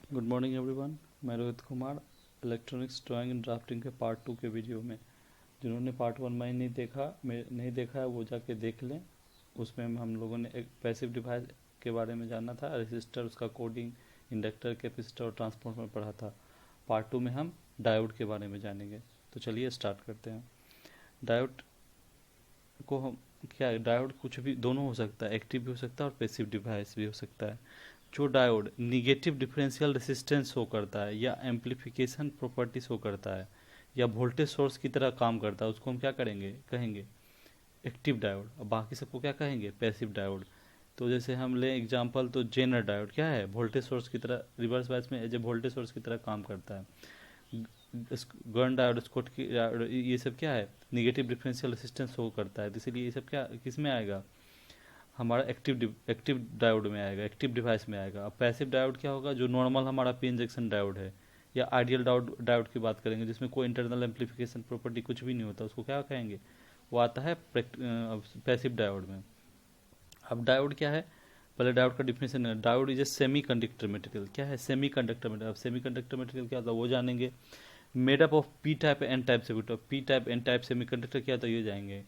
Good morning everyone. मैं Rohit Kumar electronics drawing and drafting के part 2 के वीडियो में, जिन्होंने पार्ट 1 में नहीं देखा है वो जाके देख लें। उसमें हम लोगों ने एक पैसिव डिवाइस के बारे में जाना था, रेसिस्टर, उसका कोडिंग, इंडक्टर, कैपेसिटर और ट्रांसफार्मर पढ़ा था। पार्ट 2 में हम डायोड के बारे में जानेंगे। तो चलिए स्टार्ट करते हैं। डायोड को हम क्या है, डायोड कुछ भी दोनों हो सकता है, एक्टिव भी हो सकता है और पैसिव डिवाइस भी हो सकता है। जो diode negative differential resistance show करता है या एम्पलीफिकेशन प्रॉपर्टी शो करता है या वोल्टेज सोर्स की तरह काम करता है, उसको हम क्या कहेंगे एक्टिव डायोड। और बाकी सबको क्या कहेंगे, पैसिव डायोड। तो जैसे हम लें एग्जांपल, तो जेनर डायोड क्या है, वोल्टेज सोर्स की तरह, रिवर्स बायस में एज ए वोल्टेज सोर्स की तरह काम करता है। गन डायोड, स्कॉट की डायोड, ये सब क्या है, निगेटिव डिफरेंशियल रेसिस्टेंस शो करता है। तो इसीलिए ये सब क्या किस में आएगा, हमारा एक्टिव डायोड में आएगा, एक्टिव डिवाइस में आएगा। अब पैसिव डायोड क्या होगा, जो नॉर्मल हमारा पी इंजेक्शन डायोड है या आइडियल डायोड की बात करेंगे, जिसमें कोई इंटरनल एम्पलीफिकेशन प्रॉपर्टी कुछ भी नहीं होता, उसको क्या कहेंगे, वो आता है पैसिव डायोड में। अब डायोड क्या है, पहले डायोड का डिफिनेशन है। Diode is a semiconductor material. क्या है, सेमी कंडक्टर मटेरियल। अब सेमी कंडक्टर मटेरियल क्या होता है वो जानेंगे। Made up of P type N type semiconductor. P type N type semiconductor क्या होता है ये जाएंगे।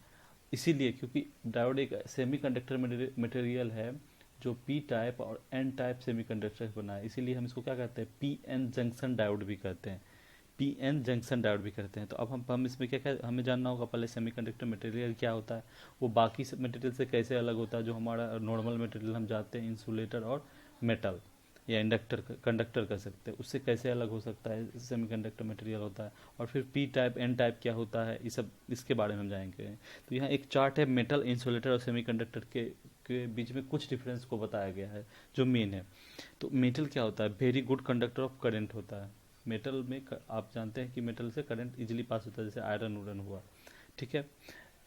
इसीलिए क्योंकि डायोड एक सेमीकंडक्टर मटेरियल है जो पी टाइप और एन टाइप सेमीकंडक्टर से बना है, इसीलिए हम इसको क्या कहते हैं, पी एन जंक्शन डायोड भी कहते हैं, पी एन जंक्शन डायोड भी करते हैं। तो अब हम इसमें क्या क्या हमें जानना होगा, पहले सेमीकंडक्टर मटेरियल क्या होता है, वो बाकी सब मटेरियल से कैसे अलग होता है। जो हमारा नॉर्मल मटेरियल हम जानते हैं, इंसुलेटर और मेटल या इंडक्टर कंडक्टर कर सकते हैं, उससे कैसे अलग हो सकता है, सेमीकंडक्टर मटेरियल होता है। और फिर पी टाइप एन टाइप क्या होता है, ये सब इसके बारे में हम जाएंगे। तो यहाँ एक चार्ट है, मेटल, इंसुलेटर और सेमीकंडक्टर के बीच में कुछ डिफरेंस को बताया गया है जो मेन है। तो मेटल क्या होता है, very good conductor of current होता है। मेटल में आप जानते हैं कि मेटल से करंट इजीली पास होता है, जैसे आयरन उरन हुआ, ठीक है।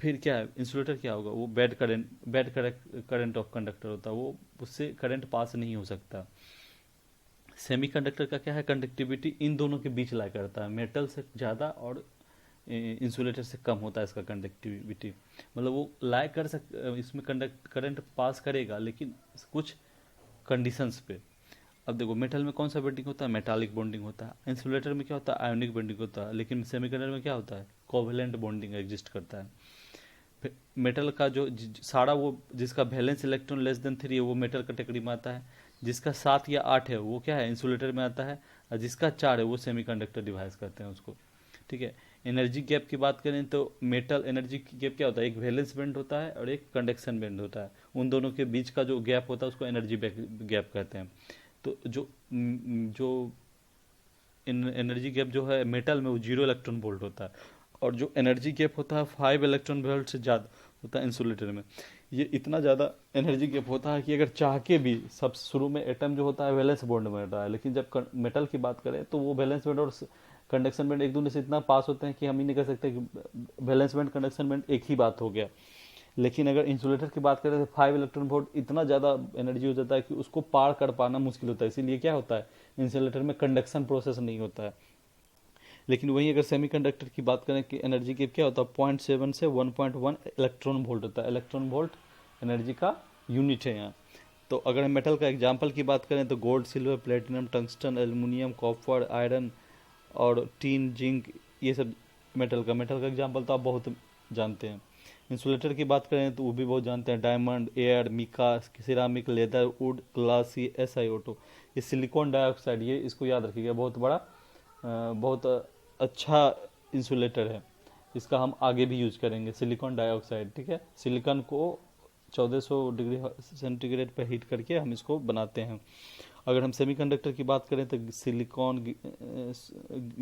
फिर क्या है, इंसुलेटर क्या होगा, वो बैड करंट ऑफ कंडक्टर होता है, वो उससे करंट पास नहीं हो सकता। सेमीकंडक्टर का क्या है, कंडक्टिविटी इन दोनों के बीच ला करता है, मेटल से ज़्यादा और इंसुलेटर से कम होता है इसका कंडक्टिविटी। मतलब वो लाइक कर सक इसमें कंडक्ट करंट पास करेगा, लेकिन कुछ कंडीशंस पे। अब देखो, मेटल में कौन सा बॉन्डिंग होता है, मेटालिक बॉन्डिंग होता है। इंसुलेटर में क्या होता है, आयोनिक बॉन्डिंग होता है। लेकिन सेमीकंडक्टर में क्या होता है, कोवेलेंट बॉन्डिंग एग्जिस्ट करता है। मेटल का जो सारा वो जिसका वैलेंस इलेक्ट्रॉन लेस देन 3 है वो मेटल कैटेगरी में आता है। जिसका 7 या 8 है वो क्या है, इंसुलेटर में आता है। और जिसका 4 है वो सेमीकंडक्टर डिवाइस करते हैं उसको, ठीक है। एनर्जी गैप की बात करें तो मेटल एनर्जी गैप क्या होता है, एक वैलेंस बैंड होता है और एक कंडक्शन बैंड होता है। उन दोनों के बीच का जो गैप होता है उसको एनर्जी गैप कहते हैं। तो जो एनर्जी गैप जो है मेटल में वो 0 इलेक्ट्रॉन वोल्ट होता है, और जो एनर्जी गैप होता है 5 इलेक्ट्रॉन वोल्ट से ज़्यादा होता है इंसुलेटर में। ये इतना ज़्यादा एनर्जी गैप होता है कि अगर चाह के भी, सब शुरू में एटम जो होता है वैलेंस बॉन्ड में होता है, लेकिन जब मेटल की बात करें तो वो वैलेंस बैंड और कंडक्शन बैंड एक दूसरे से इतना पास होते हैं कि हम ही नहीं कह सकते कि वैलेंस बैंड कंडक्शन बैंड एक ही बात हो गया। लेकिन अगर इंसुलेटर की बात करें तो 5 इलेक्ट्रॉन वोल्ट इतना ज़्यादा एनर्जी हो जाता है कि उसको पार कर पाना मुश्किल होता है। इसीलिए क्या होता है, इंसुलेटर में कंडक्शन प्रोसेस नहीं होता है। लेकिन वहीं अगर सेमीकंडक्टर की बात करें कि एनर्जी गैप क्या होता है, 0.7 से 1.1 इलेक्ट्रॉन वोल्ट होता है। इलेक्ट्रॉन वोल्ट एनर्जी का यूनिट है यहाँ। तो अगर हम मेटल का एग्जाम्पल की बात करें तो gold, silver, platinum, tungsten, aluminium, copper, iron और टीन, जिंक, ये सब मेटल का एग्जाम्पल तो आप बहुत जानते हैं। इंसुलेटर की बात करें तो वो भी बहुत जानते हैं, diamond, air, mica, ceramic, leather, wood, glass, SiO2, ये सिलिकॉन डाइऑक्साइड, ये इसको याद रखिएगा, बहुत बड़ा बहुत अच्छा इंसुलेटर है। इसका हम आगे भी यूज करेंगे, सिलिकॉन डाइऑक्साइड, ठीक है। सिलिकॉन को 1400 डिग्री सेंटीग्रेड पर हीट करके हम इसको बनाते हैं। अगर हम सेमीकंडक्टर की बात करें तो सिलिकॉन,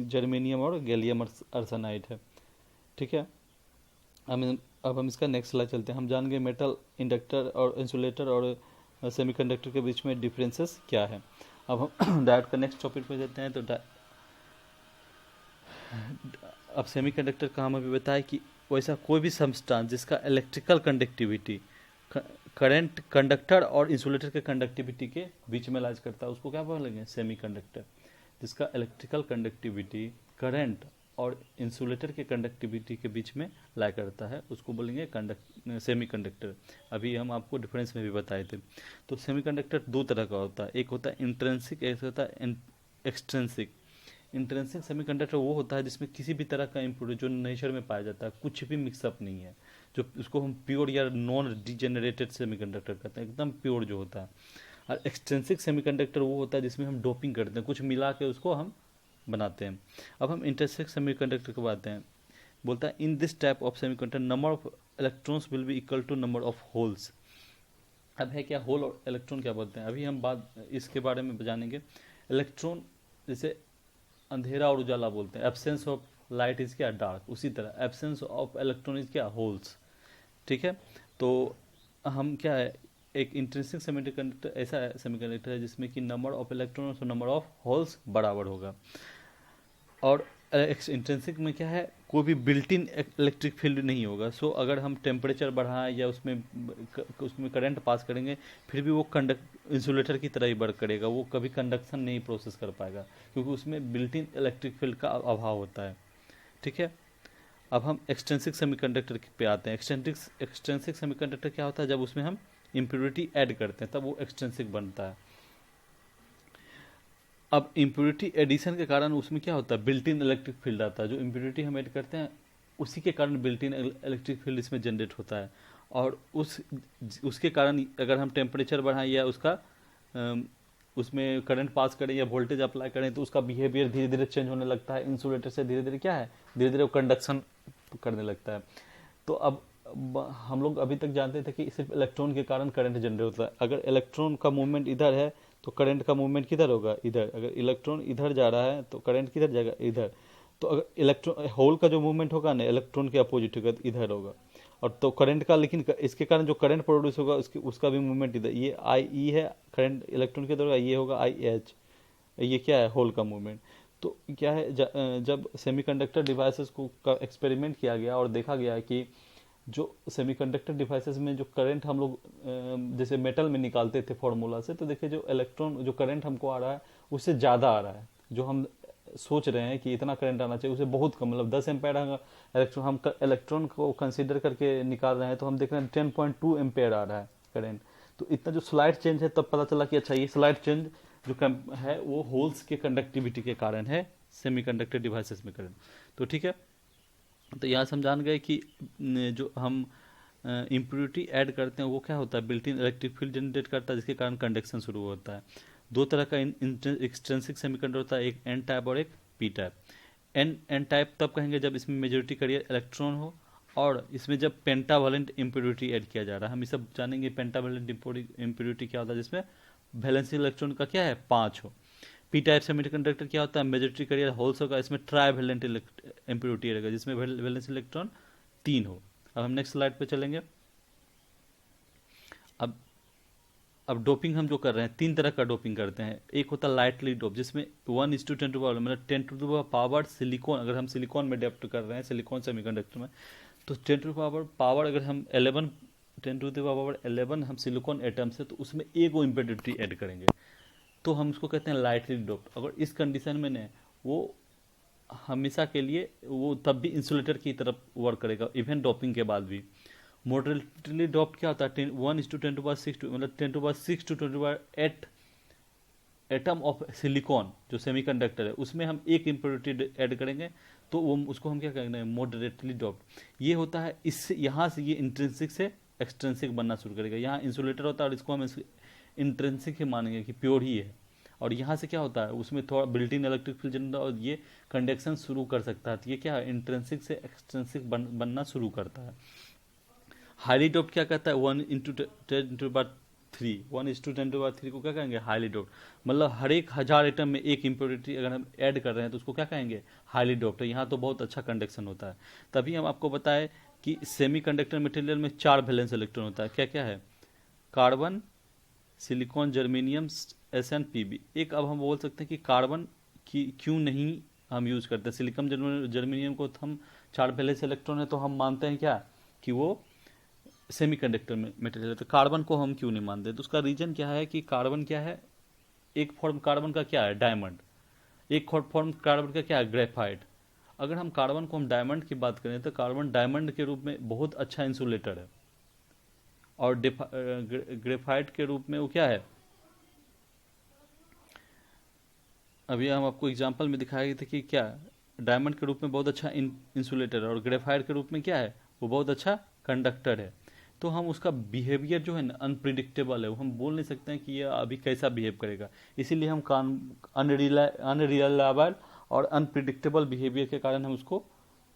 जर्मेनियम और गैलियम आर्सेनाइड है, ठीक है। अब हम इसका नेक्स्ट स्लाइड चलते हैं। हम जान गए मेटल, इंडक्टर और इंसुलेटर और सेमीकंडक्टर के बीच में डिफरेंसेस क्या है। अब हम डायोड का नेक्स्ट टॉपिक पे जाते हैं। तो अब सेमीकंडक्टर का हम अभी बताया कि वैसा कोई भी सब्सटेंस जिसका इलेक्ट्रिकल कंडक्टिविटी करंट कंडक्टर और इंसुलेटर के कंडक्टिविटी के बीच में लाज करता है, उसको क्या बोलेंगे, सेमीकंडक्टर। जिसका इलेक्ट्रिकल कंडक्टिविटी करंट और इंसुलेटर के कंडक्टिविटी के बीच में लाई करता है, उसको बोलेंगे सेमीकंडक्टर। अभी हम आपको डिफरेंस में भी बताए थे। तो सेमीकंडक्टर दो तरह का होता है, एक होता है इंट्रिंसिक, एक होता है एक्सट्रेंसिक। इंट्रेंसिक सेमीकंडक्टर वो होता है जिसमें किसी भी तरह का इम्प्योरिटी जो नेचर में पाया जाता है, कुछ भी मिक्सअप नहीं है, जो उसको हम प्योर या नॉन डिजेनरेटेड सेमीकंडक्टर कहते हैं, एकदम प्योर जो होता है। और एक्सट्रेंसिक सेमीकंडक्टर वो होता है जिसमें हम डोपिंग करते हैं, कुछ मिला के उसको हम बनाते हैं। अब हम इंट्रिंसिक सेमीकंडक्टर को बात हैं, बोलता है in this type of semiconductor number of electrons will be equal to number of holes. अब है क्या होल और इलेक्ट्रॉन क्या बोलते हैं, अभी हम बात इसके बारे में जानेंगे। इलेक्ट्रॉन जैसे अंधेरा और उजाला बोलते हैं, एब्सेंस ऑफ लाइट इज क्या डार्क, उसी तरह एब्सेंस ऑफ इलेक्ट्रॉन इज क्या होल्स। ठीक है, तो हम क्या है, एक इंट्रिंसिक सेमीकंडक्टर ऐसा सेमीकंडक्टर है जिसमें कि नंबर ऑफ इलेक्ट्रॉन और नंबर ऑफ होल्स बराबर होगा। और इंट्रिंसिक में क्या है, कोई भी बिल्ट इन इलेक्ट्रिक फील्ड नहीं होगा। सो अगर हम टेम्परेचर बढ़ाएं या उसमें करंट पास करेंगे, फिर भी वो इंसुलेटर की तरह ही वर्क करेगा, वो कभी कंडक्शन नहीं प्रोसेस कर पाएगा, क्योंकि उसमें बिल्ट इन इलेक्ट्रिक फील्ड का अभाव होता है। ठीक है, अब हम एक्सटेंसिक सेमीकंडक्टर पे आते हैं। एक्सटेंसिक सेमीकंडक्टर क्या होता है, जब उसमें हम इम्प्योरिटी ऐड करते हैं तब वो एक्सटेंसिक बनता है। अब इम्प्योरिटी एडिशन के कारण उसमें क्या होता है, बिल्ट इन इलेक्ट्रिक फील्ड आता है, जो इम्प्योरिटी हम ऐड करते हैं उसी के कारण बिल्ट इन इलेक्ट्रिक फील्ड इसमें जनरेट होता है। और उसके कारण अगर हम टेम्परेचर बढ़ाएं या उसमें करंट पास करें या वोल्टेज अप्लाई करें तो उसका बिहेवियर धीरे धीरे चेंज होने लगता है, इंसुलेटर से धीरे धीरे क्या है, धीरे धीरे वो कंडक्शन करने लगता है। तो अब हम लोग अभी तक जानते थे कि सिर्फ इलेक्ट्रॉन के कारण करंट जनरेट होता है। अगर इलेक्ट्रॉन का मूवमेंट इधर है तो करंट का मूवमेंट किधर होगा, इधर। अगर इलेक्ट्रॉन इधर जा रहा है तो करंट किधर जाएगा, इधर। तो अगर इलेक्ट्रॉन होल का जो मूवमेंट होगा ना, इलेक्ट्रॉन के अपोजिट होगा, इधर होगा। और तो करंट का, लेकिन इसके कारण जो करंट प्रोड्यूस होगा उसका भी मूवमेंट इधर, ये आई ई है करंट इलेक्ट्रॉन के द्वारा, ये होगा आई एच, ये क्या है, होल का मूवमेंट। तो क्या है, जब सेमीकंडक्टर डिवाइसेस को का एक्सपेरिमेंट किया गया और देखा गया कि जो सेमीकंडक्टर डिवाइसेस में जो करंट हम लोग जैसे मेटल में निकालते थे फॉर्मूला से, तो देखिए जो इलेक्ट्रॉन जो करंट हमको आ रहा है उससे ज़्यादा आ रहा है। जो हम सोच रहे हैं कि इतना करंट आना चाहिए उसे बहुत कम, मतलब 10 एम्पेयर इलेक्ट्रॉन, हम इलेक्ट्रॉन को कंसीडर करके निकाल रहे हैं तो हम देख रहे हैं 10.2 एम्पेयर आ रहा है करंट। तो इतना जो स्लाइड चेंज है, तब पता चला कि अच्छा ये स्लाइड चेंज जो है वो होल्स के कंडक्टिविटी के कारण है सेमीकंडक्टर डिवाइसेस में करंट। तो ठीक है, तो यहाँ से हम जान गए कि जो हम इम्प्योरिटी ऐड करते हैं वो क्या होता है, built in electric field generate करता है, जिसके कारण कंडक्शन शुरू होता है। दो तरह का एक्सट्रिंसिक सेमीकंडक्टर होता है, एक एन टाइप और एक पी टाइप। एन टाइप तब कहेंगे जब इसमें मेजॉरिटी कैरियर इलेक्ट्रॉन हो और इसमें जब पेंटावलेंट इम्प्योरिटी ऐड किया जा रहा है। हम ये सब जानेंगे पेंटावलेंट इम्प्योरिटी क्या होता है, जिसमें वैलेंसी इलेक्ट्रॉन का क्या है, 5 हो। पी टाइप सेमीकंडक्टर क्या होता है, मेजॉरिटी कैरियर होल्स होगा, इसमें ट्राइवेलेंट इम्प्योरिटी रहेगा, जिसमें वैलेंस इलेक्ट्रॉन 3 हो। अब हम नेक्स्ट स्लाइड पे चलेंगे। अब अब डोपिंग हम जो कर रहे हैं, 3 तरह का डोपिंग करते हैं। एक होता है लाइटली डोप, जिसमें 1:10 मतलब 10 सिलिकॉन, अगर हम सिलिकॉन में डेप्ट कर रहे हैं सिलिकॉन सेमीकंडक्टर में, तो 10 अगर हम 10 हम सिलिकॉन एटम्स है तो उसमें एक वो इम्प्योरिटी ऐड करेंगे, तो हम उसको कहते हैं लाइटली डोप्ड। अगर इस कंडीशन में ने वो हमेशा के लिए वो तब भी इंसुलेटर की तरफ वर्क करेगा, इवन डोपिंग के बाद भी। मॉडरेटली डोप्ड क्या होता है, 1:10⁶, मतलब 10⁻⁶ एटम ऑफ सिलिकॉन जो सेमीकंडक्टर है उसमें हम एक इम्प्योरिटी ऐड करेंगे, तो वो उसको हम क्या कहेंगे, मॉडरेटली डोप्ड। ये होता है, इससे यहाँ से ये इंट्रिंसिक से एक्सट्रिंसिक बनना शुरू करेगा। यहाँ इंसुलेटर होता है और इसको हम इंट्रिंसिक ही मानेंगे कि प्योर ही है। और यहाँ से क्या होता है, उसमें थोड़ा built in electric field generate और ये कंडक्शन शुरू कर सकता है। तो ये क्या है, इंट्रिंसिक से एक्सट्रिंसिक बनना शुरू करता है। हाईली डोप्ड क्या कहता है, 1:10⁻³ को क्या कहेंगे, हाईली डोप्ड। मतलब हर एक 1000 एटम में एक इम्प्योरिटी अगर हम ऐड कर रहे हैं तो उसको क्या कहेंगे, हाईली डोप्ड। यहाँ तो बहुत अच्छा कंडक्शन होता है। तभी हम आपको बताएं कि सेमीकंडक्टर मटेरियल में 4 वैलेंस इलेक्ट्रॉन होता है। क्या क्या है, carbon, silicon, germanium, SN, PB। एक अब हम बोल सकते हैं कि कार्बन की क्यों नहीं हम यूज करते हैं, सिलिकॉन जर्मेनियम को हम 4 वैलेंस इलेक्ट्रॉन है तो हम मानते हैं क्या कि वो सेमीकंडक्टर मटेरियल है। तो कार्बन को हम क्यों नहीं मानते, तो उसका रीजन क्या है कि कार्बन क्या है, एक फॉर्म कार्बन का क्या है, डायमंड। एक फॉर्म कार्बन का क्या है, ग्रेफाइट। अगर हम कार्बन को हम डायमंड की बात करें तो कार्बन डायमंड के रूप में बहुत अच्छा इंसुलेटर है, और ग्रेफाइट के रूप में वो क्या है, अभी हम आपको एग्जांपल में दिखाए थे कि क्या डायमंड के रूप में बहुत अच्छा इंसुलेटर है, और ग्रेफाइट के रूप में क्या है, वो बहुत अच्छा कंडक्टर है। तो हम उसका बिहेवियर जो है ना अनप्रिडिक्टेबल है, वो हम बोल नहीं सकते हैं कि ये अभी कैसा बिहेव करेगा। इसीलिए हम अनरिलायबल और अनप्रिडिक्टेबल बिहेवियर के कारण हम उसको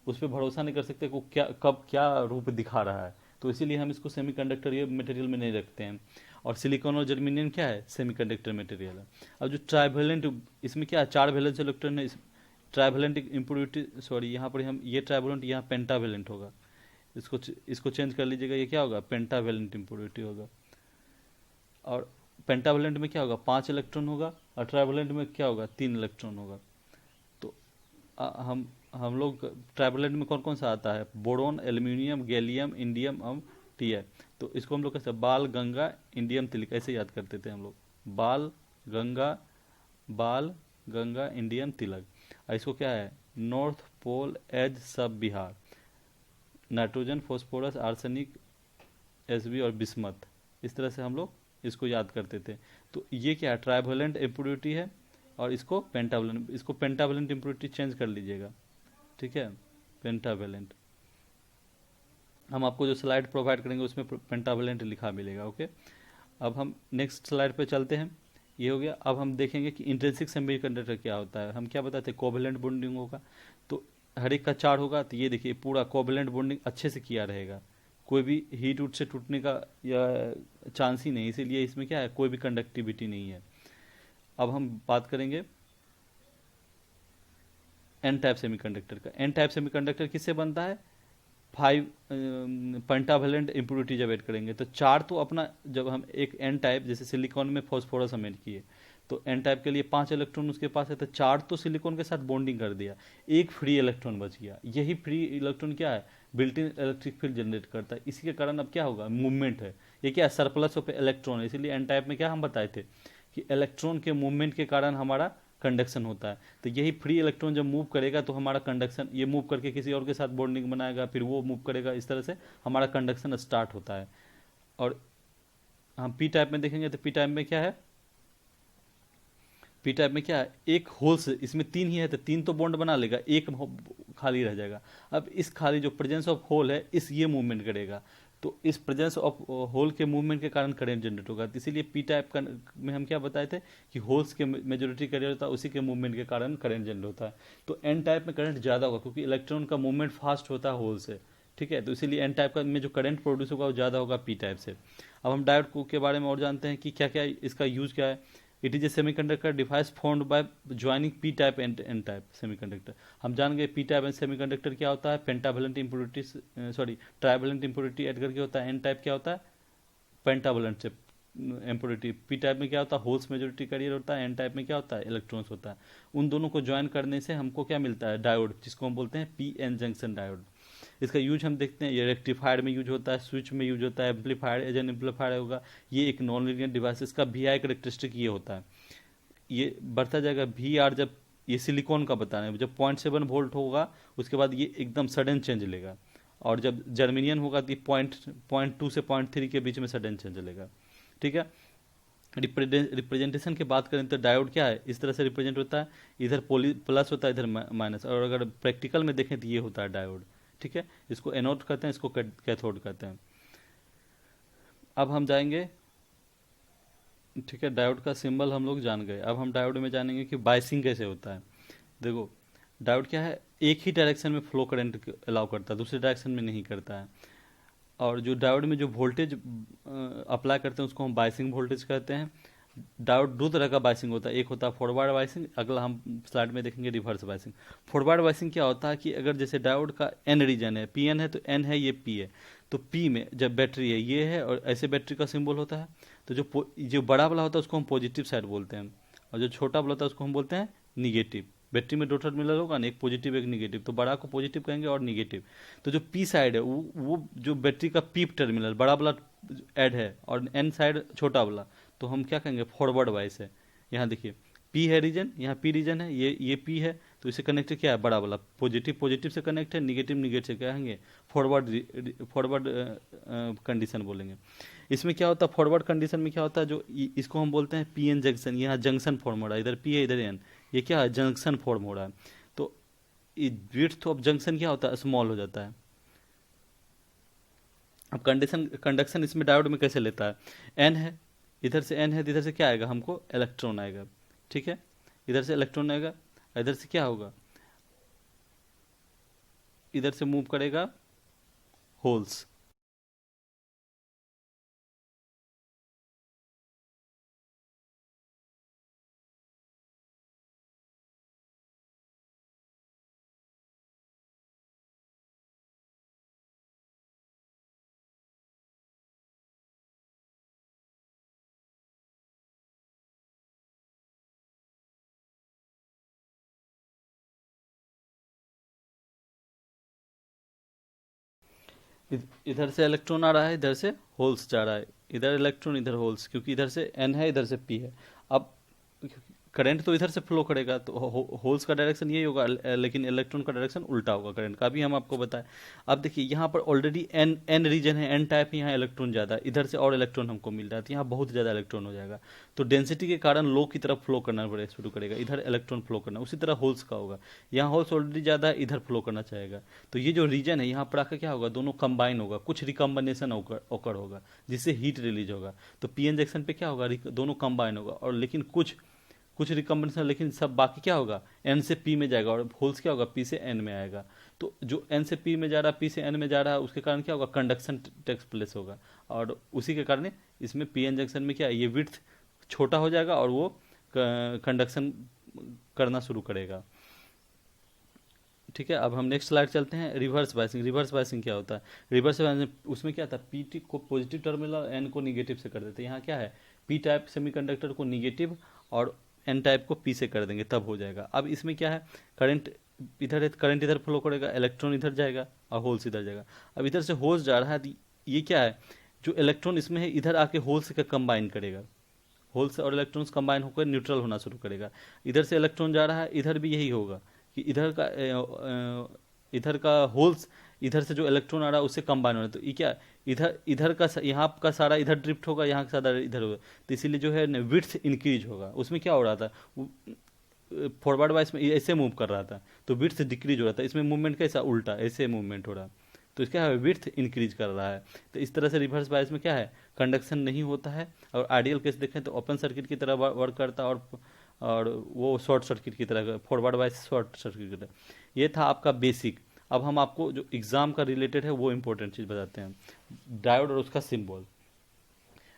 उस पर भरोसा नहीं कर सकते कि वो क्या कब क्या रूप दिखा रहा है। तो इसीलिए हम इसको सेमीकंडक्टर ये मटेरियल में नहीं रखते हैं। और सिलिकॉन और जर्मेनियम क्या है, सेमीकंडक्टर मटेरियल है। अब जो ट्राइवेलेंट, इसमें क्या है, चार वैलेंस इलेक्ट्रॉन है। ट्राइवेलेंट इम्प्योरिटी, सॉरी यहाँ पर हम ये ट्राइवेलेंट, यहाँ पेंटावेलेंट होगा। इसको चेंज कर लीजिएगा, ये क्या होगा, पेंटावेलेंट इम्प्योरिटी होगा। और पेंटावेलेंट में क्या होगा, 5 इलेक्ट्रॉन होगा, और ट्राइवेलेंट में क्या होगा, 3 इलेक्ट्रॉन होगा। तो हम लोग ट्राइवेलेंट में कौन कौन सा आता है, बोरोन, एल्यूमिनियम, गैलियम, इंडियम और टीआई। तो इसको हम लोग कैसे, बाल, गंगा, इंडियम, तिलक, ऐसे याद करते थे हम लोग। बाल गंगा, बाल गंगा, इंडियम, तिलक। और इसको क्या है, नॉर्थ पोल, एज, सब Bihar, nitrogen, phosphorus, arsenic, SB और बिस्मथ। इस तरह से हम लोग इसको याद करते थे। तो ये क्या है, ट्राइवेलेंट इम्प्योरिटी है। और इसको पेंटावेलेंट इम्प्योरिटी चेंज कर लीजिएगा, ठीक है, पेंटावेलेंट। हम आपको जो स्लाइड प्रोवाइड करेंगे उसमें पेंटावेलेंट लिखा मिलेगा, ओके। अब हम नेक्स्ट स्लाइड पे चलते हैं। ये हो गया। अब हम देखेंगे कि इंट्रिंसिक सेमीकंडक्टर क्या होता है। हम क्या बताते हैं, कोवेलेंट बॉन्डिंग होगा। तो हर एक का 4 होगा। तो ये देखिए पूरा कोवेलेंट बॉन्डिंग अच्छे से किया रहेगा, कोई भी हीट उट से टूटने का या चांस ही नहीं। इसीलिए इसमें क्या है, कोई भी कंडक्टिविटी नहीं है। अब हम बात करेंगे एन टाइप सेमीकंडक्टर का। एन टाइप सेमीकंडक्टर किससे बनता है, 5 पेंटावेलेंट इम्प्योरिटी जब ऐड करेंगे तो 4 तो अपना, जब हम एक एन टाइप जैसे सिलिकॉन में फॉस्फोरस हम ऐड किए तो एन टाइप के लिए 5 इलेक्ट्रॉन उसके पास है, तो 4 तो सिलिकॉन के साथ बॉन्डिंग कर दिया, एक फ्री इलेक्ट्रॉन बच गया। यही फ्री इलेक्ट्रॉन क्या है, built in electric field generate करता है। इसी के कारण अब क्या होगा, मूवमेंट है। ये क्या है, सरप्लस ऑफ इलेक्ट्रॉन है। इसीलिए एन टाइप में क्या हम बताए थे कि इलेक्ट्रॉन के मूवमेंट के कारण हमारा कंडक्शन होता है। तो यही फ्री इलेक्ट्रॉन जब मूव करेगा तो हमारा कंडक्शन, ये मूव करके किसी और के साथ बॉन्डिंग बनाएगा, फिर वो मूव करेगा, इस तरह से हमारा कंडक्शन स्टार्ट होता है। और हम पी टाइप में देखेंगे तो पी टाइप में क्या है, पी टाइप में क्या है, एक होल से, इसमें 3 ही है तो 3 तो बॉन्ड बना लेगा, एक खाली रह जाएगा। अब इस खाली जो प्रेजेंस ऑफ होल है, इस ये मूवमेंट करेगा। तो इस प्रेजेंस ऑफ होल के मूवमेंट के कारण करंट जनरेट होगा। तो इसीलिए पी टाइप का में हम क्या बताए थे कि होल्स के मेजोरिटी करंट होता है, उसी के मूवमेंट के कारण करंट जनरेट होता है। तो एन टाइप में करंट ज़्यादा होगा क्योंकि इलेक्ट्रॉन का मूवमेंट फास्ट होता है होल से, ठीक है। तो इसीलिए एन टाइप का में जो करंट प्रोड्यूस होगा वो ज़्यादा होगा पी टाइप से। अब हम डायोड के बारे में और जानते हैं कि क्या क्या इसका यूज़ क्या है। It is a semiconductor device formed by joining P type and N type semiconductor. हम जान गए पी टाइप एंड सेमीकंडक्टर क्या होता है, pentavalent impurity, sorry trivalent impurity add करके होता है। एन टाइप क्या होता है, पेंटावेलेंट से इम्प्योरिटी। पी टाइप में क्या होता है, होल्स मेजोरिटी कैरियर होता है। एन टाइप में क्या होता है, इलेक्ट्रॉन्स होता है। उन दोनों को ज्वाइन करने से हमको क्या मिलता है, डायोड, जिसको हम बोलते हैं पी एन जंक्शन डायोड। इसका यूज हम देखते हैं, ये रेक्टिफायर में यूज होता है, स्विच में यूज होता है, एम्पलीफायर एज एन एम्पलीफायर होगा। ये एक नॉन लीनियर डिवाइस, इसका वी आई करेक्टरिस्टिक ये होता है, ये बढ़ता जाएगा वी आर। जब ये सिलिकॉन का बताना है, जब 0.7 वोल्ट होगा उसके बाद ये एकदम सडन चेंज लेगा। और जब जर्मेनियम होगा तो ये 0.2 से 0.3 के बीच में सडन चेंज लेगा, ठीक है। रिप्रेजेंटेशन की बात करें तो डायोड क्या है, इस तरह से रिप्रेजेंट होता है, इधर प्लस होता है, इधर माइनस। और अगर प्रैक्टिकल में देखें तो ये होता है डायोड, ठीक है। इसको एनोड कहते हैं, इसको कैथोड कहते हैं। अब हम जाएंगे, ठीक है, डायोड का सिंबल हम लोग जान गए। अब हम डायोड में जानेंगे कि बाइसिंग कैसे होता है। देखो डायोड क्या है, एक ही डायरेक्शन में फ्लो करंट अलाउ करता है, दूसरे डायरेक्शन में नहीं करता है। और जो डायोड में जो वोल्टेज अप्लाई करते हैं उसको हम बाइसिंग वोल्टेज कहते हैं। डायोड दो तरह का बाइसिंग होता है, एक होता है फॉरवर्ड बाइसिंग, अगला हम स्लाइड में देखेंगे रिवर्स बाइसिंग। फॉरवर्ड बाइसिंग क्या होता है कि अगर जैसे डायोड का एन रीजन है, पी एन है तो एन है, ये पी है। तो पी में जब बैटरी है ये है, और ऐसे बैटरी का सिंबल होता है। तो जो बड़ा वाला होता है उसको हम पॉजिटिव साइड बोलते हैं, और जो छोटा वाला होता है उसको हम बोलते हैं निगेटिव। बैटरी में 2 टर्मिनल होगा ना, एक पॉजिटिव एक निगेटिव, तो बड़ा को पॉजिटिव कहेंगे और निगेटिव। तो जो पी साइड है वो जो बैटरी का पी टर्मिनल बड़ा वाला ऐड है, और एन साइड छोटा वाला, तो हम क्या कहेंगे, फॉरवर्ड वाइस है। यहाँ देखिए पी है रीजन, यहाँ पी रीजन है, ये पी है, तो इसे कनेक्ट क्या है, बड़ा वाला पॉजिटिव पॉजिटिव से कनेक्ट है, निगेटिव निगेटिव से कहेंगे, फॉरवर्ड कंडीशन बोलेंगे। इसमें क्या होता है, फॉरवर्ड कंडीशन में क्या होता है, जो इसको हम बोलते हैं पी एन जंक्शन। यहाँ जंक्शन फॉर्म हो रहा है, इधर पी है इधर एन, ये क्या है, जंक्शन फॉर्म हो रहा है। तो विड्थ ऑफ जंक्शन क्या होता है, स्मॉल हो जाता है। अब कंडीशन कंडक्शन इसमें डायोड में कैसे लेता है, एन है, इधर से एन है तो इधर से क्या आएगा, हमको इलेक्ट्रॉन आएगा, ठीक है, इधर से इलेक्ट्रॉन आएगा, इधर से क्या होगा, इधर से मूव करेगा होल्स। इधर से इलेक्ट्रॉन आ रहा है, इधर से होल्स जा रहा है, इधर इलेक्ट्रॉन इधर होल्स, क्योंकि इधर से एन है इधर से पी है। अब करंट तो इधर से फ्लो करेगा, तो होल्स का डायरेक्शन यही होगा, लेकिन इलेक्ट्रॉन का डायरेक्शन उल्टा होगा करंट का, अभी हम आपको बताएं। अब देखिए यहाँ पर ऑलरेडी एन एन रीजन है, एन टाइप, यहाँ इलेक्ट्रॉन ज़्यादा है, इधर से और इलेक्ट्रॉन हमको मिल रहा है, तो यहाँ बहुत ज़्यादा इलेक्ट्रॉन हो जाएगा, तो डेंसिटी के कारण लो की तरफ फ्लो करना शुरू करेगा, इधर इलेक्ट्रॉन फ्लो करना। उसी तरह होल्स का होगा, यहाँ होल्स ऑलरेडी ज़्यादा है, इधर फ्लो करना चाहेगा, तो ये जो रीजन है यहाँ पर आकर क्या होगा, दोनों कंबाइन होगा, कुछ रिकम्बिनेशन ओकर होगा, जिससे हीट रिलीज होगा। तो पी एन जंक्शन पे क्या होगा, दोनों कंबाइन होगा, और लेकिन कुछ कुछ रिकम्बिनेशन, लेकिन सब बाकी क्या होगा, एन से पी में जाएगा, और होल्स क्या होगा, पी से एन में आएगा। तो जो एन से पी में जा रहा है, पी से एन में जा रहा है, उसके कारण क्या होगा, कंडक्शन टेक्स प्लेस होगा, और उसी के कारण इसमें पी एन जंक्शन में क्या है, ये विड्थ छोटा हो जाएगा और वो कंडक्शन करना शुरू करेगा। ठीक है, अब हम नेक्स्ट स्लाइड चलते हैं। रिवर्स बायसिंग, रिवर्स बायसिंग क्या होता है, रिवर्स बायसिंग उसमें क्या था, पी टी को पॉजिटिव टर्मिनल और एन को निगेटिव से कर देते हैं। यहाँ क्या है, पी टाइप सेमीकंडक्टर को निगेटिव और एन टाइप को पी से कर देंगे, तब हो जाएगा। अब इसमें क्या है, करंट इधर है, करंट इधर फ्लो करेगा, इलेक्ट्रॉन इधर जाएगा और होल्स इधर जाएगा। अब इधर से होल्स जा रहा है, तो ये क्या है, जो इलेक्ट्रॉन इसमें है इधर आके होल्स का कंबाइन करेगा, होल्स और इलेक्ट्रॉन्स कंबाइन होकर न्यूट्रल होना शुरू करेगा। इधर से इलेक्ट्रॉन जा रहा है, इधर भी यही होगा कि इधर का होल्स, इधर से जो इलेक्ट्रॉन आ रहा है उससे कंबाइन हो रहा है, तो ये क्या, इधर इधर का यहाँ का सारा इधर ड्रिफ्ट होगा, यहाँ का सारा इधर होगा, तो इसीलिए जो है विड्थ इंक्रीज होगा। उसमें क्या हो रहा था, फॉरवर्ड वाइज में ऐसे मूव कर रहा था, तो विड्थ डिक्रीज हो रहा था, इसमें मूवमेंट कैसा, उल्टा ऐसे मूवमेंट हो रहा है, तो इसका है विड्थ इंक्रीज कर रहा है। तो इस तरह से रिवर्स बायस में क्या है, कंडक्शन नहीं होता है, और आइडियल केस देखें तो ओपन सर्किट की तरह वर्क करता है, और वो शॉर्ट सर्किट की तरह, फॉरवर्ड बायस शॉर्ट सर्किट की तरह। ये था आपका बेसिक। अब हम आपको जो एग्जाम का रिलेटेड है वो इंपॉर्टेंट चीज़ बताते हैं, डायोड और उसका सिंबल।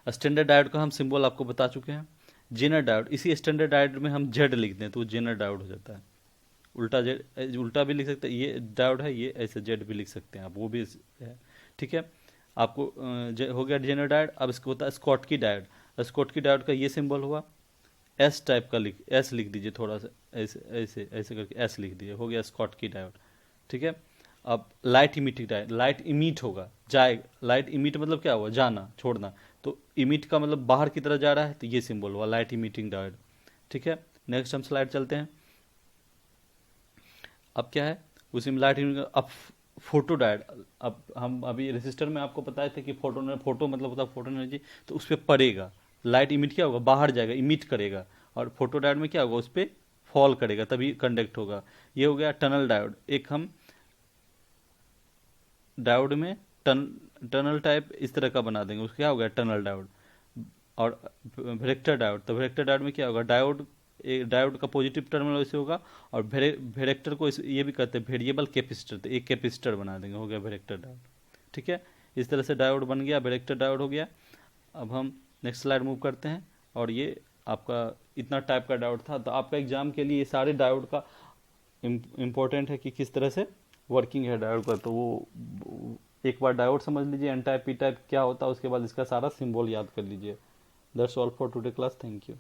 स्टैंडर्ड डायोड का हम सिंबल आपको बता चुके हैं, जेनर डायोड, इसी स्टैंडर्ड डायोड में हम जेड लिख दें तो वो जेनर डायोड हो जाता है। उल्टा जेड, उल्टा भी लिख सकते हैं, ये डायोड है, ये ऐसे जेड भी लिख सकते हैं आप, वो भी है। ठीक है, आपको हो गया जेनर डायोड। अब इसको होता है स्कॉटकी डायोड। स्कॉटकी डायोड का ये सिंबल हुआ, एस टाइप का एस लिख दीजिए, थोड़ा सा ऐसे ऐसे ऐसे करके एस लिख दीजिए, हो गया स्कॉटकी डायोड। ठीक है, अब light emitting diode, light emit होगा, जाए, लाइट इमिट मतलब क्या हुआ, जाना, छोड़ना, तो इमिट का मतलब बाहर की तरह जा रहा है, तो ये सिंबल हुआ लाइट इमिटिंग डायोड। ठीक है, नेक्स्ट हम स्लाइड चलते हैं। अब क्या है, उसी में लाइट, अब फोटो डायोड। अब हम अभी रेसिस्टर में आपको बताए थे कि फोटो मतलब होता है फोटो एनर्जी, तो उस पर पड़ेगा, लाइट इमिट क्या होगा, बाहर जाएगा, इमिट करेगा, और फोटो डायोड में क्या होगा, उस पर फॉल करेगा, तभी कंडक्ट होगा। ये हो गया टनल डायोड। एक हम डायोड में टनल टाइप इस तरह का बना देंगे, उसका क्या हो गया, टनल डायोड। और वेक्टर डायोड, तो वेक्टर डायोड में क्या होगा, डायोड, डायोड का पॉजिटिव टर्मिनल ऐसे होगा, और वेरेक्टर को ये भी कहते हैं वेरिएबल कैपेसिटर, तो एक कैपेसिटर बना देंगे, हो गया वेरेक्टर डायोड। ठीक है, इस तरह से डायोड बन गया, वेरेक्टर डायोड हो गया। अब हम नेक्स्ट स्लाइड मूव करते हैं, और ये आपका इतना टाइप का डायोड था। तो आपका एग्जाम के लिए ये सारे डायोड का इम्पोर्टेंट है कि किस तरह से वर्किंग है डायोड का, तो वो एक बार डायोड समझ लीजिए, एन टाइप पी टाइप क्या होता है, उसके बाद इसका सारा सिंबल याद कर लीजिए। That's all for today class, thank you.